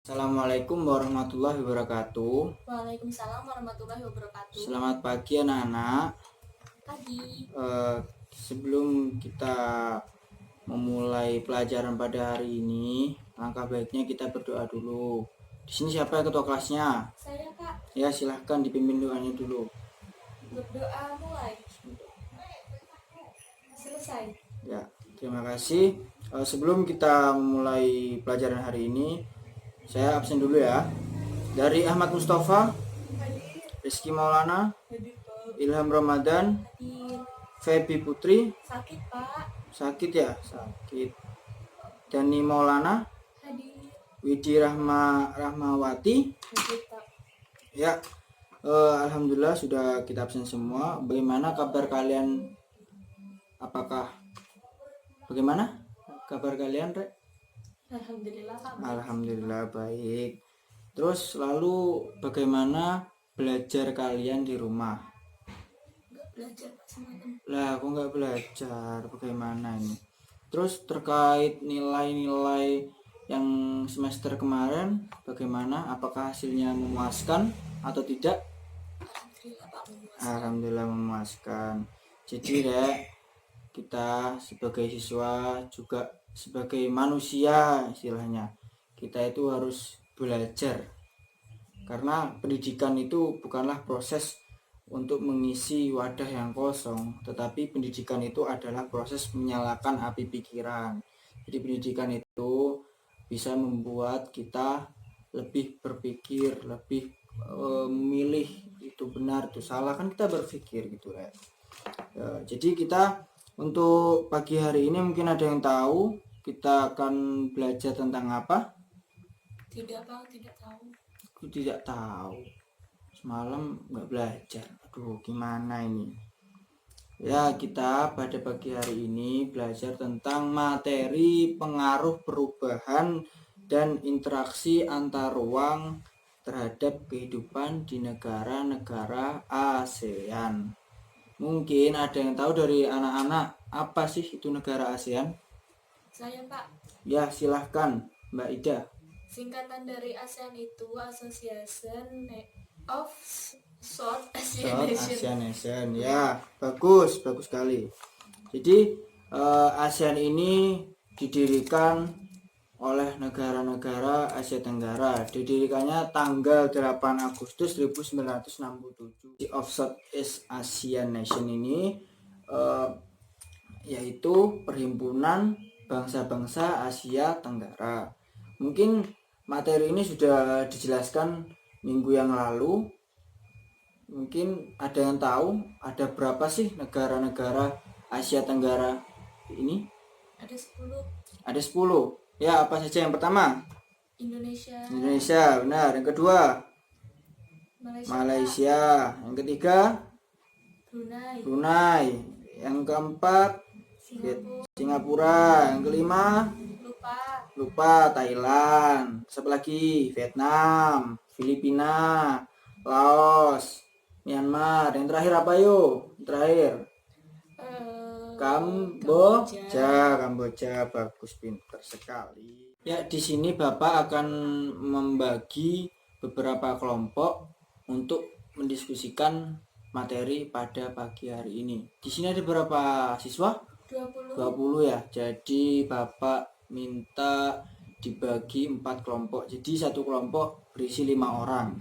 Assalamualaikum warahmatullahi wabarakatuh. Waalaikumsalam warahmatullahi wabarakatuh. Selamat pagi anak-anak. Pagi. Sebelum kita memulai pelajaran pada hari ini, langkah baiknya kita berdoa dulu. Di sini siapa ketua kelasnya? Saya, Kak. Ya, silahkan dipimpin doanya dulu. Berdoa mulai. Selesai. Ya, terima kasih. Sebelum kita memulai pelajaran hari ini, saya absen dulu ya. Dari Ahmad Mustafa, Rizky Maulana, Ilham Ramadan, Hadir. Febi Putri. Sakit, Pak. Sakit ya? Sakit. Dani Maulana, Hadir. Widi Rahmawati. Hadir, Pak. Ya, alhamdulillah sudah kita absen semua. Bagaimana kabar kalian? Bagaimana kabar kalian, Rek? Alhamdulillah, Pak. Alhamdulillah baik. Terus lalu bagaimana belajar kalian di rumah? Belajar, Pak, semalam. Lah, aku nggak belajar. Bagaimana ini? Terus terkait nilai-nilai yang semester kemarin, bagaimana? Apakah hasilnya memuaskan atau tidak? Alhamdulillah, Pak. Alhamdulillah memuaskan. Jadi, Rek, kita sebagai siswa juga sebagai manusia istilahnya, kita itu harus belajar. Karena pendidikan itu bukanlah proses untuk mengisi wadah yang kosong, tetapi pendidikan itu adalah proses menyalakan api pikiran. Jadi pendidikan itu bisa membuat kita lebih berpikir, lebih memilih itu benar itu salah, kan kita berpikir gitu ya. Jadi kita untuk pagi hari ini mungkin ada yang tahu kita akan belajar tentang apa? Tidak, Pak. Tidak tahu. Aku tidak tahu. Semalam nggak belajar. Aduh, gimana ini? Ya, kita pada pagi hari ini belajar tentang materi pengaruh perubahan dan interaksi antar ruang terhadap kehidupan di negara-negara ASEAN. Mungkin ada yang tahu dari anak-anak apa sih itu negara ASEAN? Saya, Pak. Ya, silahkan Mbak Ida. Singkatan dari ASEAN itu Association of South Asian South Nation. Asian Nation. Ya, bagus sekali. Jadi ASEAN ini didirikan oleh negara-negara Asia Tenggara. Didirikannya tanggal 8 Agustus 1967. Of South Asian Nation ini yaitu perhimpunan bangsa-bangsa Asia Tenggara. Mungkin materi ini sudah dijelaskan minggu yang lalu. Mungkin ada yang tahu ada berapa sih negara-negara Asia Tenggara ini? Ada 10. Ada 10. Ya, apa saja yang pertama? Indonesia, benar. Yang kedua? Malaysia. Yang ketiga? Brunei. Yang keempat? Singapura. Yang kelima? Lupa. Thailand. Siapa lagi? Vietnam, Filipina, Laos, Myanmar. Yang terakhir apa yuk? Kamboja. Bagus, pintar sekali. Ya, di sini Bapak akan membagi beberapa kelompok untuk mendiskusikan materi pada pagi hari ini. Di sini ada berapa siswa? 20 ya. Jadi Bapak minta dibagi 4 kelompok. Jadi satu kelompok berisi 5 orang.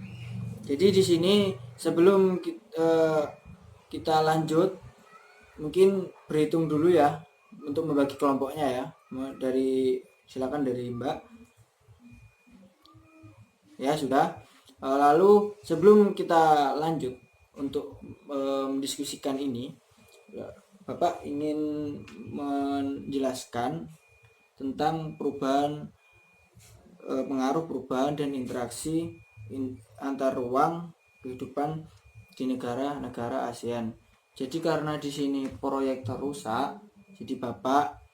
Jadi di sini sebelum kita lanjut, mungkin berhitung dulu ya untuk membagi kelompoknya ya. Silakan dari Mbak. Ya, sudah. Lalu sebelum kita lanjut untuk mendiskusikan ini, Bapak ingin menjelaskan tentang pengaruh perubahan dan interaksi antar ruang kehidupan di negara-negara ASEAN. Jadi karena di sini proyektor rusak, jadi Bapak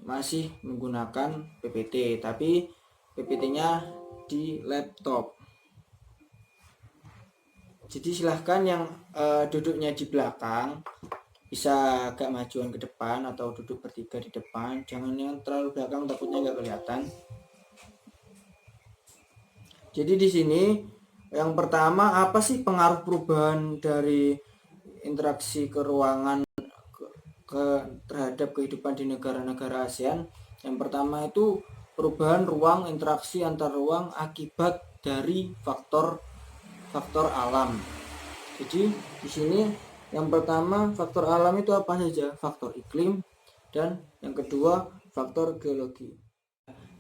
masih menggunakan PPT, tapi PPT-nya di laptop. Jadi silahkan yang duduknya di belakang bisa agak majuan ke depan atau duduk bertiga di depan. Jangan yang terlalu belakang, takutnya nggak kelihatan. Jadi di sini yang pertama, apa sih pengaruh perubahan dari interaksi ke ruangan terhadap kehidupan di negara-negara ASEAN? Yang pertama itu perubahan ruang, interaksi antar ruang akibat dari faktor alam. Jadi di sini yang pertama faktor alam itu apa saja? Faktor iklim, dan yang kedua faktor geologi.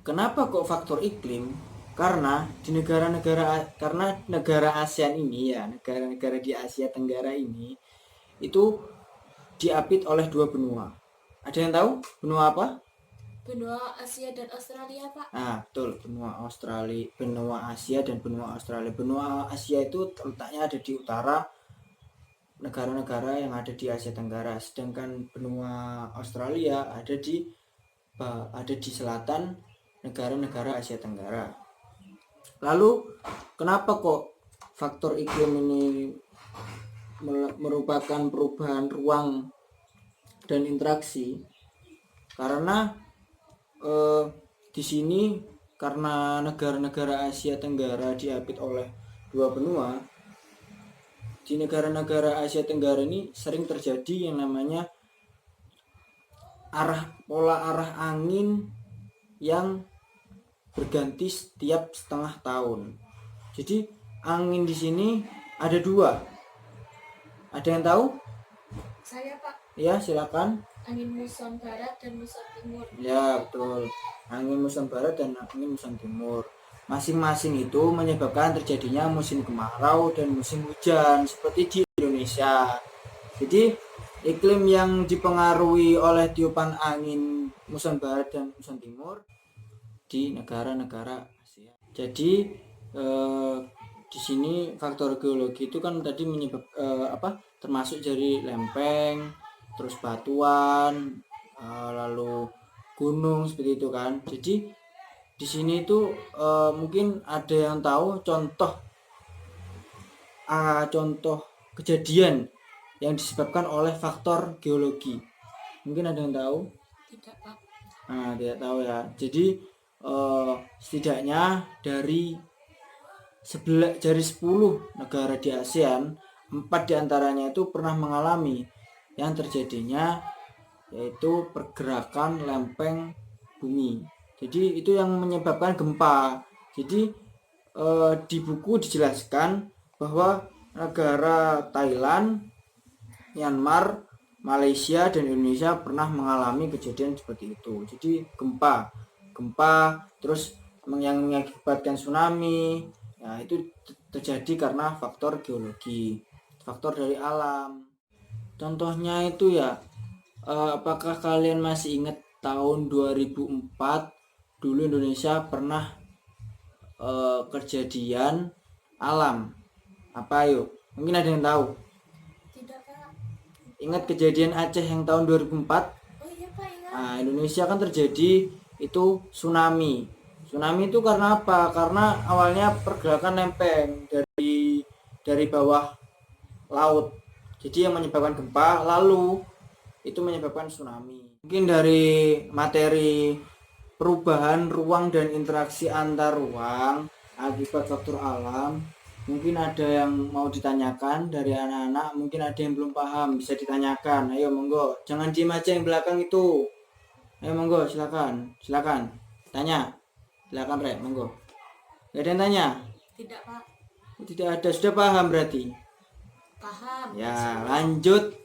Kenapa kok faktor iklim? Karena di negara ASEAN ini ya, negara-negara di Asia Tenggara ini itu diapit oleh dua benua. Ada yang tahu benua apa? Benua Asia dan Australia, Pak. Nah, betul, benua Australia, benua Asia dan benua Australia. Benua Asia itu letaknya ada di utara negara-negara yang ada di Asia Tenggara, sedangkan benua Australia ada di selatan negara-negara Asia Tenggara. Lalu kenapa kok faktor iklim ini merupakan perubahan ruang dan interaksi? Karena di sini karena negara-negara Asia Tenggara diapit oleh dua benua, di negara-negara Asia Tenggara ini sering terjadi yang namanya pola arah angin yang berganti setiap setengah tahun. Jadi angin di sini ada dua. Ada yang tahu? Saya, Pak. Ya, silakan. Angin muson barat dan muson timur. Ya, betul. Angin muson barat dan angin muson timur. Masing-masing itu menyebabkan terjadinya musim kemarau dan musim hujan seperti di Indonesia. Jadi iklim yang dipengaruhi oleh tiupan angin muson barat dan muson timur di negara-negara Asia. Jadi di sini faktor geologi itu kan tadi termasuk dari lempeng, terus batuan, lalu gunung seperti itu kan. Jadi di sini itu mungkin ada yang tahu contoh kejadian yang disebabkan oleh faktor geologi. Mungkin ada yang tahu? Tidak, Pak. Nah, tidak tahu ya. Jadi setidaknya dari 10 negara di ASEAN, 4 diantaranya itu pernah mengalami yang terjadinya yaitu pergerakan lempeng bumi. Jadi itu yang menyebabkan gempa. Jadi di buku dijelaskan bahwa negara Thailand, Myanmar, Malaysia dan Indonesia pernah mengalami kejadian seperti itu. Jadi gempa terus yang mengakibatkan tsunami. Nah, itu terjadi karena faktor geologi, faktor dari alam. Contohnya itu ya, apakah kalian masih ingat tahun 2004 dulu Indonesia pernah kejadian alam? Apa yuk? Mungkin ada yang tahu? Tidak, Pak. Ingat kejadian Aceh yang tahun 2004? Oh iya, Pak, ingat. Nah, Indonesia kan terjadi itu tsunami. Tsunami itu karena apa? Karena awalnya pergerakan lempeng dari bawah laut. Jadi yang menyebabkan gempa, lalu itu menyebabkan tsunami. Mungkin dari materi perubahan ruang dan interaksi antar ruang akibat faktor alam, mungkin ada yang mau ditanyakan dari anak-anak, mungkin ada yang belum paham, bisa ditanyakan. Ayo monggo, jangan diem aja yang belakang itu. Ayo monggo, silakan tanya, silakan Rek, monggo. Gak ada yang tanya? Tidak, Pak. Tidak ada, sudah paham berarti. Paham. Ya, lanjut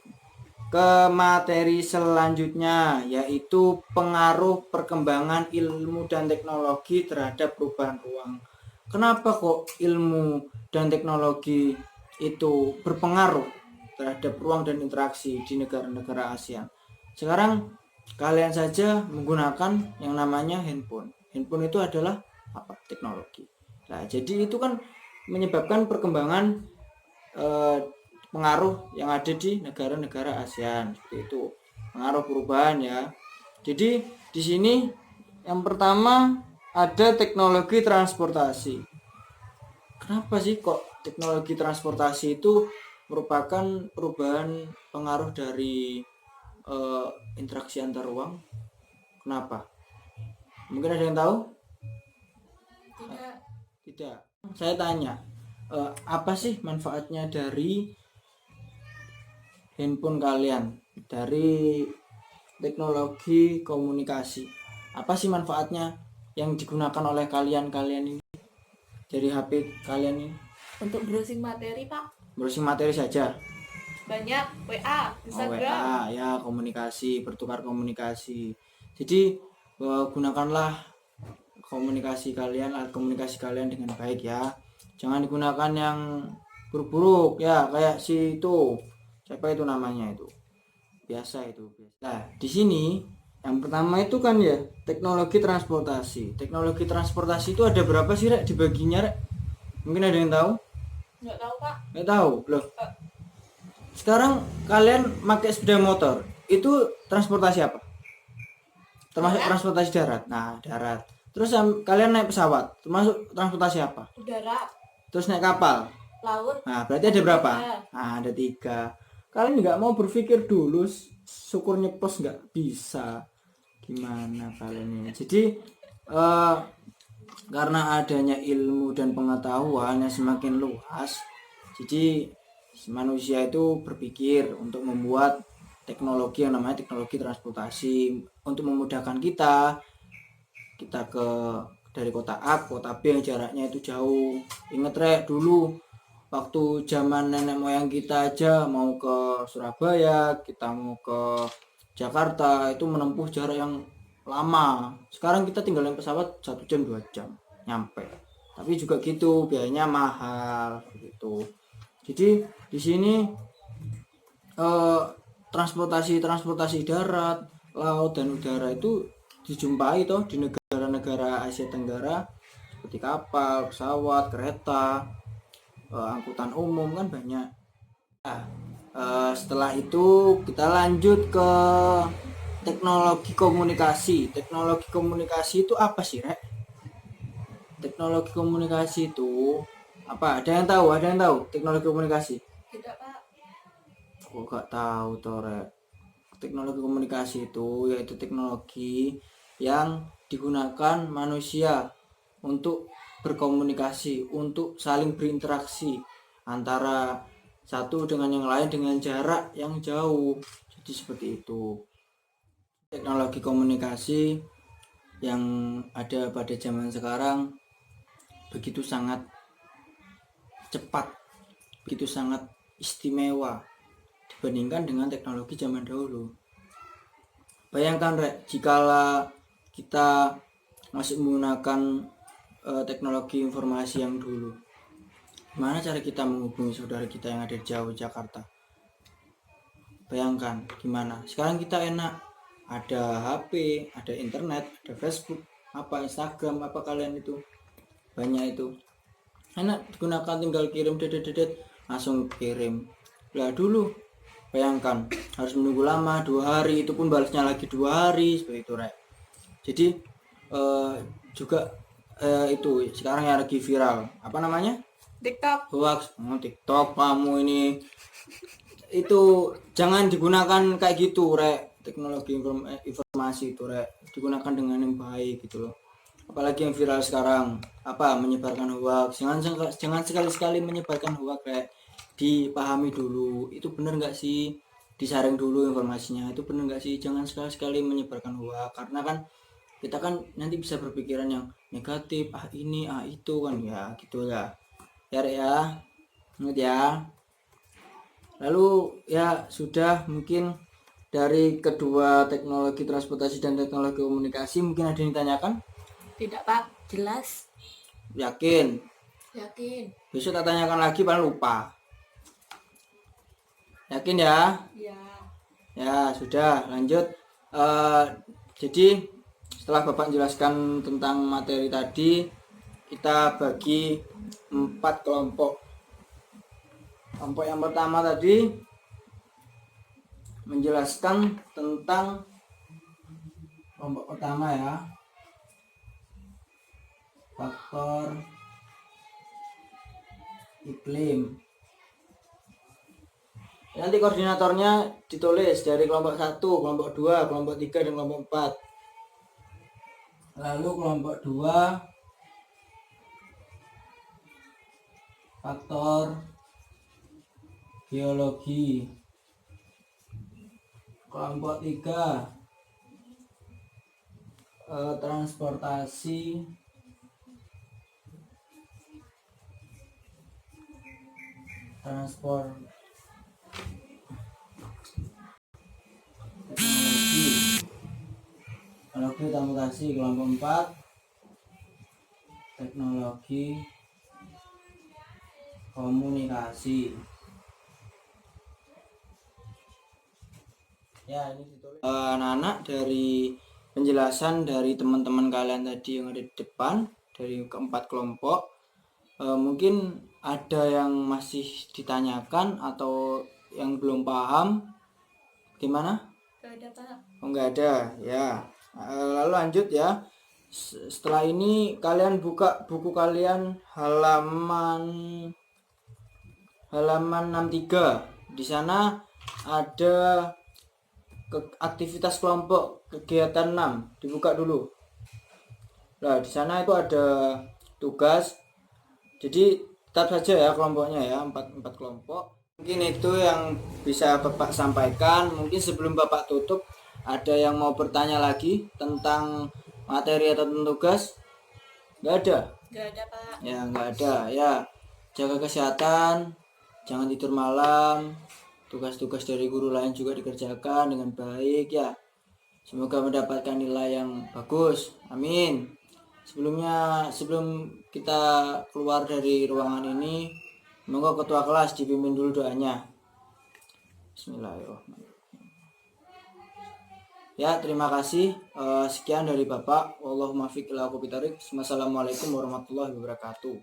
ke materi selanjutnya, yaitu pengaruh perkembangan ilmu dan teknologi terhadap perubahan ruang. Kenapa kok ilmu dan teknologi itu berpengaruh terhadap ruang dan interaksi di negara-negara ASEAN? Sekarang kalian saja menggunakan yang namanya handphone. Handphone itu adalah apa? Teknologi. Nah, jadi itu kan menyebabkan perkembangan pengaruh yang ada di negara-negara ASEAN seperti itu. Pengaruh perubahan ya. Jadi di sini yang pertama ada teknologi transportasi. Kenapa sih kok teknologi transportasi itu merupakan perubahan pengaruh dari interaksi antar ruang? Kenapa? Mungkin ada yang tahu? Tidak. Tidak. Saya tanya, apa sih manfaatnya dari handphone kalian, dari teknologi komunikasi? Apa sih manfaatnya yang digunakan oleh kalian ini dari HP kalian ini? Untuk browsing materi, Pak. Browsing materi saja. Banyak WA, Oh, Instagram. WA ya, komunikasi, bertukar komunikasi. Jadi gunakanlah alat komunikasi kalian dengan baik ya. Jangan digunakan yang buruk-buruk ya, kayak si itu. Siapa itu namanya itu? Biasa itu. Nah, di sini yang pertama itu kan ya, teknologi transportasi. Teknologi transportasi itu ada berapa sih, Rek, dibaginya, Rek? Mungkin ada yang tahu? Nggak tahu, Pak. Nggak tahu. Loh. Sekarang kalian pakai sepeda motor, itu transportasi apa? Termasuk Darat. transportasi darat. Nah, darat. Terus kalian naik pesawat, termasuk transportasi apa? Udara, Terus naik kapal. laut. Nah, berarti ada berapa? 3. Nah, ada 3. Kalian nggak mau berpikir dulu, syukur nyeplos nggak bisa. Gimana kalian ini? Jadi karena adanya ilmu dan pengetahuan yang semakin luas, jadi manusia itu berpikir untuk membuat teknologi yang namanya teknologi transportasi untuk memudahkan kita dari kota A ke kota B yang jaraknya itu jauh. Ingat, Rek, dulu waktu zaman nenek moyang kita aja mau ke Surabaya, kita mau ke Jakarta itu menempuh jarak yang lama. Sekarang kita tinggal naik pesawat 1 jam 2 jam nyampe. Tapi juga gitu, biayanya mahal gitu. Jadi di sini transportasi darat, laut dan udara itu dijumpai toh di negara-negara Asia Tenggara seperti kapal, pesawat, kereta, angkutan umum kan banyak. Nah, setelah itu kita lanjut ke teknologi komunikasi. Teknologi komunikasi itu apa sih, Rek? Teknologi komunikasi itu apa? Ada yang tahu? Ada yang tahu teknologi komunikasi? Tidak, Pak. Kok gak tahu toh, Rek? Teknologi komunikasi itu yaitu teknologi yang digunakan manusia untuk berkomunikasi, untuk saling berinteraksi antara satu dengan yang lain dengan jarak yang jauh. Jadi seperti itu. Teknologi komunikasi yang ada pada zaman sekarang begitu sangat cepat, begitu sangat istimewa dibandingkan dengan teknologi zaman dahulu. Bayangkan, Rek, jikala kita masih menggunakan teknologi informasi yang dulu, gimana cara kita menghubungi saudara kita yang ada jauh di Jakarta? Bayangkan gimana. Sekarang kita enak, ada HP, ada internet, ada Facebook, Instagram, kalian itu banyak itu enak digunakan, tinggal kirim dedet langsung kirim. Lah dulu bayangkan harus menunggu lama 2 hari, itu pun balasnya lagi 2 hari seperti itu, Rek. Jadi juga itu sekarang yang lagi viral apa namanya, TikTok. hoax. TikTok kamu ini, itu jangan digunakan kayak gitu, Rek. Teknologi informasi itu, Rek, digunakan dengan yang baik gitu loh. Apalagi yang viral sekarang menyebarkan hoax. Jangan sekali-sekali menyebarkan hoax, Rek. Dipahami dulu itu bener nggak sih, disaring dulu informasinya itu bener nggak sih. Jangan sekali-sekali menyebarkan hoax, karena kan kita kan nanti bisa berpikiran yang negatif, ini itu kan ya gitu ya, Rek ya, ingat ya. Lalu ya sudah, mungkin dari kedua teknologi transportasi dan teknologi komunikasi mungkin ada yang ditanyakan? Tidak, Pak. Jelas. Yakin? Yakin. Besok tak tanyakan lagi, paling lupa. Yakin ya? Ya. Ya sudah, lanjut. Jadi setelah Bapak jelaskan tentang materi tadi, kita bagi 4 kelompok. Kelompok yang pertama tadi menjelaskan tentang kelompok pertama ya, faktor iklim. Nanti koordinatornya ditulis dari kelompok 1, kelompok 2, kelompok 3, dan kelompok 4. Lalu kelompok 2 faktor geologi. Kelompok 3 transportasi teknologi transportasi. Kelompok 4 teknologi komunikasi. Ya, ini ditulis anak-anak dari penjelasan dari teman-teman kalian tadi yang ada di depan dari keempat kelompok. Mungkin ada yang masih ditanyakan atau yang belum paham. Gimana? Gak ada Pak. Oh, nggak ada ya. Lalu lanjut ya. Setelah ini kalian buka buku kalian halaman 63. Di sana ada aktivitas kelompok kegiatan 6. Dibuka dulu. Nah, di sana itu ada tugas. Jadi tetap saja ya kelompoknya ya, 4 kelompok. Mungkin itu yang bisa Bapak sampaikan. Mungkin sebelum Bapak tutup, ada yang mau bertanya lagi tentang materi atau tugas? Nggak ada? Gak ada Pak. Ya, nggak ada. Ya, jaga kesehatan, jangan tidur malam. Tugas-tugas dari guru lain juga dikerjakan dengan baik ya. Semoga mendapatkan nilai yang bagus. Amin. Sebelum kita keluar dari ruangan ini, semoga ketua kelas dipimpin dulu doanya. Bismillahirrahmanirrahim. Ya, terima kasih. Sekian dari Bapak. Wallahumma fiq ila aqwamit thoriq. Wassalamualaikum warahmatullahi wabarakatuh.